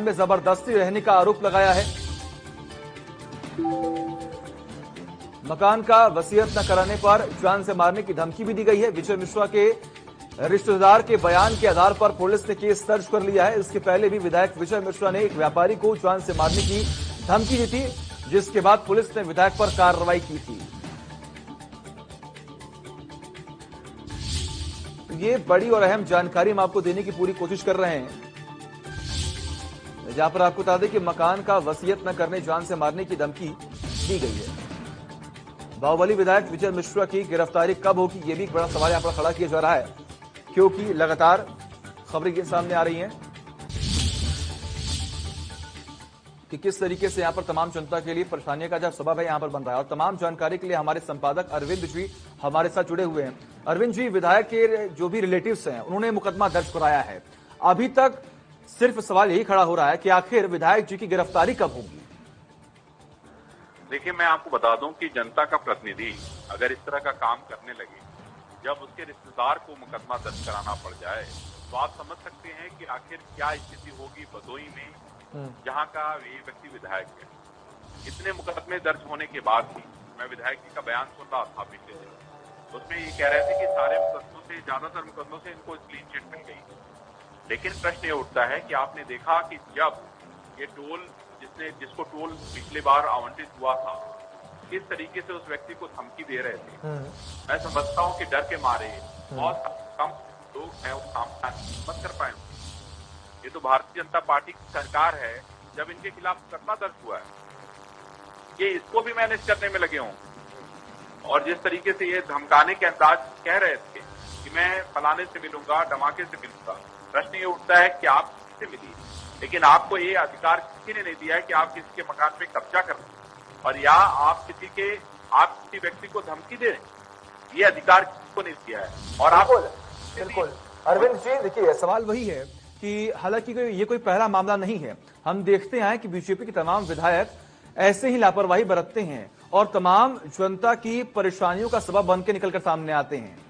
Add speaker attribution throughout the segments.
Speaker 1: में जबरदस्ती रहने का आरोप लगाया है। मकान का वसीयत न कराने पर जान से मारने की धमकी भी दी गई है। विजय मिश्रा के रिश्तेदार के बयान के आधार पर पुलिस ने केस दर्ज कर लिया है। इसके पहले भी विधायक विजय मिश्रा ने एक व्यापारी को जान से मारने की धमकी दी थी, जिसके बाद पुलिस ने विधायक पर कार्रवाई की थी। ये बड़ी और अहम जानकारी हम आपको देने की पूरी कोशिश कर रहे हैं, जहां पर आपको बता दें कि मकान का वसीयत न करने, जान से मारने की धमकी दी गई है। बाहुबली विधायक विजय मिश्रा की गिरफ्तारी कब होगी, यह भी एक बड़ा सवाल यहां पर खड़ा किया जा रहा है, क्योंकि लगातार खबरें ये सामने आ रही हैं कि किस तरीके से यहां पर तमाम जनता के लिए परेशानियों का जब सबब है यहां पर बन रहा है। और तमाम जानकारी के लिए हमारे संपादक अरविंद जी हमारे साथ जुड़े हुए हैं। अरविंद जी, विधायक के जो भी रिलेटिव्स हैं उन्होंने मुकदमा दर्ज कराया है। अभी तक सिर्फ सवाल यही खड़ा हो रहा है कि आखिर विधायक जी की गिरफ्तारी कब होगी।
Speaker 2: देखिए, मैं आपको बता दूं कि जनता का प्रतिनिधि अगर इस तरह का काम करने लगे, जब उसके रिश्तेदार को मुकदमा दर्ज कराना पड़ जाए, तो आप समझ सकते हैं कि आखिर क्या स्थिति होगी भदोही में, जहां का ये व्यक्ति विधायक है। इतने मुकदमे दर्ज होने के बाद भी मैं विधायक जी का बयान सुन रहा था पिछले दिन, उसमें ये कह रहे थे कि सारे मुकदमों से, ज्यादातर मुकदमों से इनको क्लीन चिट मिल गई। लेकिन प्रश्न ये उठता है कि आपने देखा कि जब ये टोल जिसको टोल पिछली बार आवंटित हुआ था, किस तरीके से उस व्यक्ति को धमकी दे रहे थे। मैं समझता हूं कि डर के मारे बहुत कम लोग हैं उस काम मत कर पाए। ये तो भारतीय जनता पार्टी की सरकार है, जब इनके खिलाफ मुकदमा दर्ज हुआ है, ये इसको भी मैनेज करने में लगे हों। और जिस तरीके से ये धमकाने के अंदाज कह रहे थे कि मैं फलाने से मिलूंगा, धमाके से मिलूंगा, प्रश्न ये उठता है कि आप किससे मिली, लेकिन आपको ये अधिकार किसी ने नहीं दिया है कि आप किसी के मकान पे कब्जा कर लें और या आप किसी व्यक्ति को धमकी दे, ये अधिकार किसको नहीं दिया है। और आप
Speaker 1: बिल्कुल अरविंद जी, देखिए सवाल वही है कि हालांकि ये कोई पहला मामला नहीं है। हम देखते हैं कि बीजेपी के तमाम विधायक ऐसे ही लापरवाही बरतते हैं और तमाम जनता की परेशानियों का सबब बनकर निकलकर सामने आते हैं।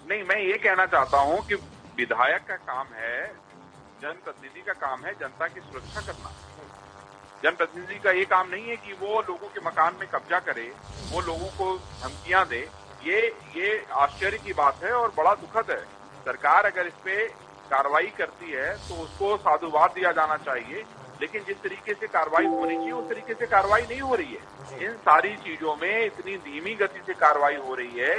Speaker 2: नहीं, मैं ये कहना चाहता हूं कि विधायक का काम है, जनप्रतिनिधि का काम है जनता की सुरक्षा करना। जनप्रतिनिधि का ये काम नहीं है कि वो लोगों के मकान में कब्जा करे, वो लोगों को धमकियां दे। ये आश्चर्य की बात है और बड़ा दुखद है। सरकार अगर इस पे कार्रवाई करती है तो उसको साधुवाद दिया जाना चाहिए, लेकिन जिस तरीके से कार्रवाई होनी चाहिए उस तरीके से कार्रवाई नहीं हो रही है। इन सारी चीजों में इतनी धीमी गति से कार्रवाई हो रही है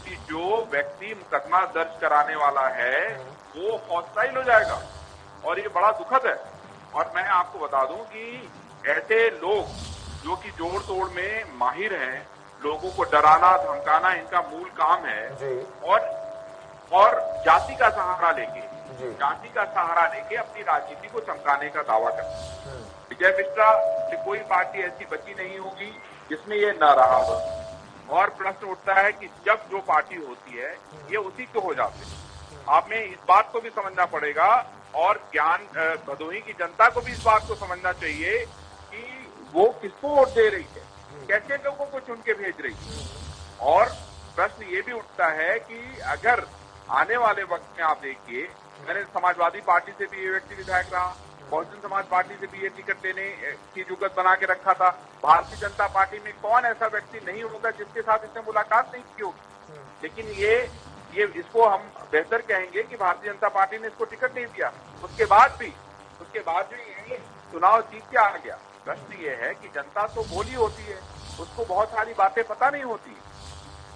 Speaker 2: कि जो व्यक्ति मुकदमा दर्ज कराने वाला है वो हॉस्टाइल हो जाएगा, और ये बड़ा दुखद है। और मैं आपको बता दूं कि ऐसे लोग जो कि जोड़ तोड़ में माहिर हैं, लोगों को डराना धमकाना इनका मूल काम है, और जाति का सहारा लेके अपनी राजनीति को चमकाने का दावा करना। विजय मिश्रा से कोई पार्टी ऐसी बची नहीं होगी जिसमें ये न रहा हो। और प्रश्न उठता है कि जब जो पार्टी होती है ये उसी को हो जाते हैं। आपने इस बात को भी समझना पड़ेगा और भदोही की जनता को भी इस बात को समझना चाहिए कि वो किसको वोट दे रही है, कैसे लोगों को चुन के भेज रही है। और प्रश्न ये भी उठता है कि अगर आने वाले वक्त में आप देखिए, मैंने समाजवादी पार्टी से भी ये व्यक्ति विधायक रहा, बहुजन समाज पार्टी से भी ये टिकट देने की जुगत बना के रखा था। भारतीय जनता पार्टी में कौन ऐसा व्यक्ति नहीं होगा जिसके साथ इसने मुलाकात नहीं की होगी। लेकिन ये इसको हम बेहतर कहेंगे कि भारतीय जनता पार्टी ने इसको टिकट नहीं दिया, उसके बाद भी ये चुनाव जीत के आ गया। प्रश्न ये है कि जनता तो भोली होती है, उसको बहुत सारी बातें पता नहीं होती।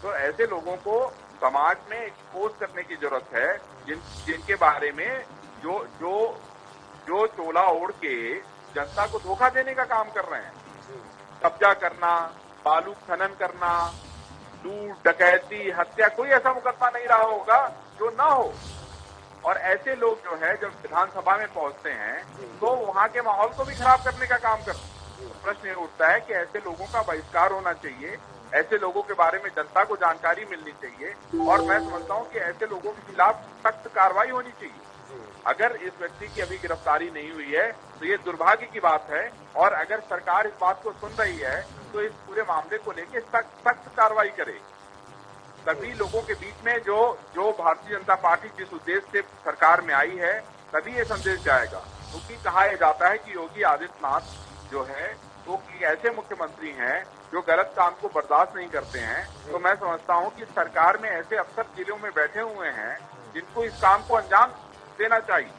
Speaker 2: तो ऐसे लोगों को समाज में एक्सपोज करने की जरूरत है, जिनके बारे में जो चोला ओढ़ के जनता को धोखा देने का काम कर रहे हैं। कब्जा करना, बालू खनन करना, लूट डकैती हत्या, कोई ऐसा मुकदमा नहीं रहा होगा जो ना हो। और ऐसे लोग जो है जब विधानसभा में पहुंचते हैं तो वहां के माहौल को भी खराब करने का काम करते हैं। तो प्रश्न ये उठता है कि ऐसे लोगों का बहिष्कार होना चाहिए, ऐसे लोगों के बारे में जनता को जानकारी मिलनी चाहिए, और मैं समझता हूं कि ऐसे लोगों के खिलाफ सख्त कार्रवाई होनी चाहिए। अगर इस व्यक्ति की अभी गिरफ्तारी नहीं हुई है तो ये दुर्भाग्य की बात है, और अगर सरकार इस बात को सुन रही है तो इस पूरे मामले को लेकर सख्त कार्रवाई करे। सभी लोगों के बीच में जो भारतीय जनता पार्टी जिस उद्देश्य से सरकार में आई है तभी ये संदेश जाएगा। क्योंकि कहा यह जाता है कि योगी आदित्यनाथ जो है वो ऐसे मुख्यमंत्री हैं जो गलत काम को बर्दाश्त नहीं करते हैं। तो मैं समझता हूं कि सरकार में ऐसे अफसर जिलों में बैठे हुए हैं जिनको इस काम को अंजाम देना चाहिए,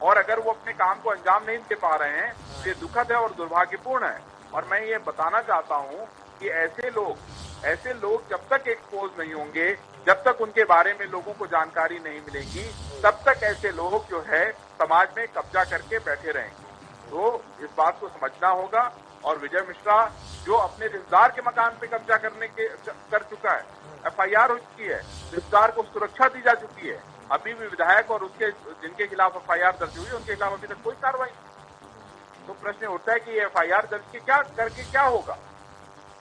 Speaker 2: और अगर वो अपने काम को अंजाम नहीं दे पा रहे हैं तो ये दुखद है और दुर्भाग्यपूर्ण है। और मैं ये बताना चाहता हूं कि ऐसे लोग जब तक एक्सपोज नहीं होंगे, जब तक उनके बारे में लोगों को जानकारी नहीं मिलेगी, तब तक ऐसे लोग जो है समाज में कब्जा करके बैठे रहेंगे। तो इस बात को समझना होगा। और विजय मिश्रा जो अपने रिश्तेदार के मकान पे कब्जा कर चुका है, एफआईआर हो चुकी है, रिश्तेदार को सुरक्षा दी जा चुकी है, अभी भी विधायक और उसके जिनके खिलाफ एफआईआर दर्ज हुई है उनके खिलाफ अभी तक कोई कार्रवाई नहीं। तो प्रश्न उठता है कि एफआईआर दर्ज करके क्या होगा?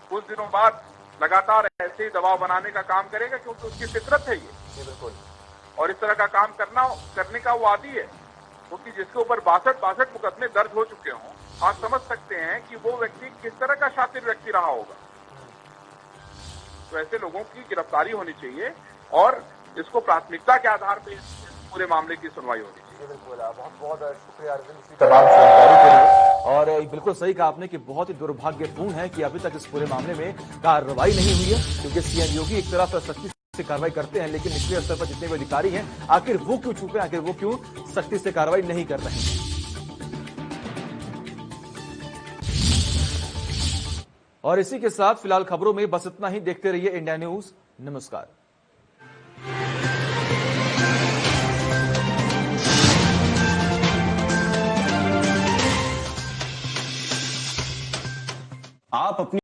Speaker 2: कुछ दिनों बाद लगातार ऐसे ही दबाव बनाने का काम करेगा, क्योंकि उसकी फितरत है ये
Speaker 1: बिल्कुल,
Speaker 2: और इस तरह का काम करने का वो आदी है। क्योंकि जिसके ऊपर 62 मुकदमे दर्ज हो चुके हों, आप समझ सकते हैं कि वो व्यक्ति किस तरह का शातिर व्यक्ति रहा होगा। तो ऐसे लोगों की गिरफ्तारी होनी चाहिए और इसको प्राथमिकता के आधार पर इस पूरे मामले की सुनवाई होनी चाहिए।
Speaker 1: बिल्कुल, बहुत बहुत शुक्रिया अरविंद जी तमाम जानकारी के लिए। और बिल्कुल सही कहा आपने कि बहुत ही दुर्भाग्यपूर्ण है कि अभी तक इस पूरे मामले में कार्रवाई नहीं हुई है, क्योंकि सीएम योगी एक तरफ सख्ती से कार्रवाई करते हैं, लेकिन निचले स्तर पर जितने भी अधिकारी हैं आखिर वो क्यों चुप हैं, आखिर वो क्यों सख्ती से कार्रवाई नहीं कर रहे हैं। और इसी के साथ फिलहाल खबरों में बस इतना ही। देखते रहिए इंडिया न्यूज। नमस्कार।
Speaker 3: आप अपनी